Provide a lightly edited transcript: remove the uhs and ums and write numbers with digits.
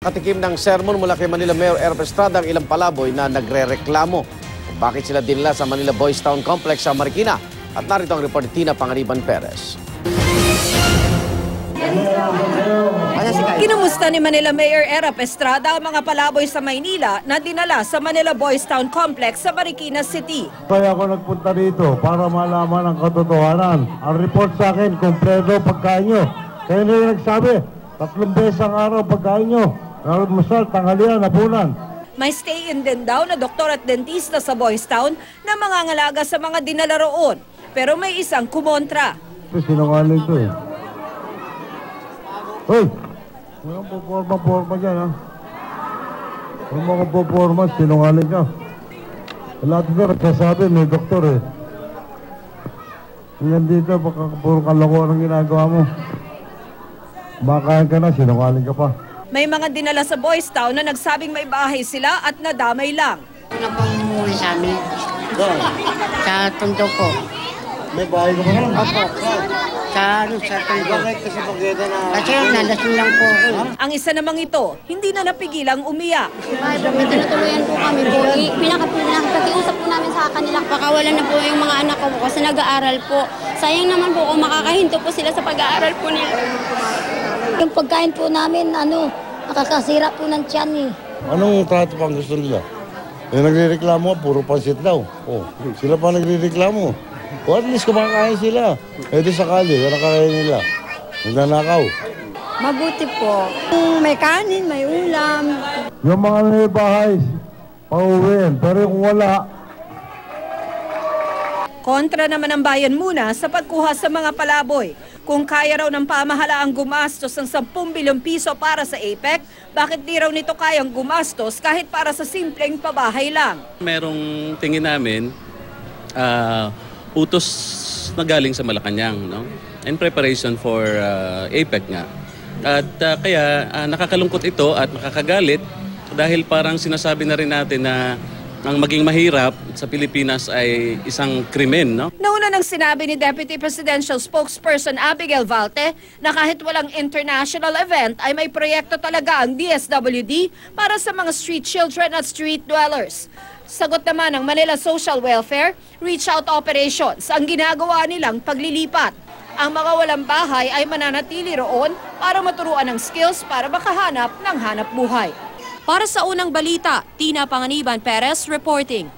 Katikim ng sermon mula kay Manila Mayor Erap Estrada ang ilang palaboy na nagre-reklamo kung bakit sila dinala sa Manila Boys Town Complex sa Marikina. At narito ang report ni Tina Pangariban Perez. Kinumusta ni Manila Mayor Erap Estrada ang mga palaboy sa Maynila na dinala sa Manila Boys Town Complex sa Marikina City. Kaya ako nagpunta dito para malaman ang katotohanan. Ang report sa akin, kumpleto pagkain nyo. Kaya nila nagsabi, 3 beses ang araw pagkain nyo. Almusal, tanghalian, hapunan. May stay-in din daw na doktor at dentista sa Boys Town na mangangalaga sa mga dinala roon. Pero may isang kumontra. Sinungaling to eh. Hoy! Walang puporma dyan ha. Walang mga puporma, sinungaling ka. Lahat ito nagsasabi, may doktor eh. Yan dito, baka puro kalokohan ang ginagawa mo. Bakain ka na, sinungaling ka pa. May mga dinala sa Boys Town na nagsabing may bahay sila at nadamay lang. Napamumuhay sa amin. Sa Tondo po. May bahay ka pa naman? Opo. Sa Tondo. Bakit kasi pagkita na... Kasi nalasing lang po ako. Ang isa namang ito, hindi na napigilang umiyak. May tinutuluyan po kami po. Pinakakiusap po namin sa kanila. Pakawalan na po yung mga anak ko kasi nag-aaral po. Sayang naman po kung makakahinto po sila sa pag-aaral po nila. Yung pagkain po namin, nakakasira po ng tiyan eh. Anong trato pang gusto nila? Eh, nagre-reklamo, puro pansit daw. Oh, sila pa nagre-reklamo. O at least kumakain sila. Eh di sakali, yan ang kakain nila. Nagnanakaw. Mabuti po. May kanin, may ulam. Yung mga may bahay, pauwiin. Pero yung wala, Kontra naman ang bayan muna sa pagkuha sa mga palaboy. Kung kaya raw ng pamahalaang gumastos ng 10 bilyong piso para sa APEC, bakit di raw nito kayang gumastos kahit para sa simpleng pabahay lang? Merong tingin namin utos na galing sa Malacanang, no? In preparation for APEC nga. At kaya nakakalungkot ito at nakakagalit dahil parang sinasabi na rin natin na ang maging mahirap sa Pilipinas ay isang krimen, no? Nauna nang sinabi ni Deputy Presidential Spokesperson Abigail Valte na kahit walang international event ay may proyekto talaga ang DSWD para sa mga street children at street dwellers. Sagot naman ng Manila Social Welfare, reach out operations ang ginagawa nilang paglilipat. Ang mga walang bahay ay mananatili roon para maturuan ng skills para makahanap ng hanap buhay. Para sa unang balita, Tina Pangariban Perez reporting.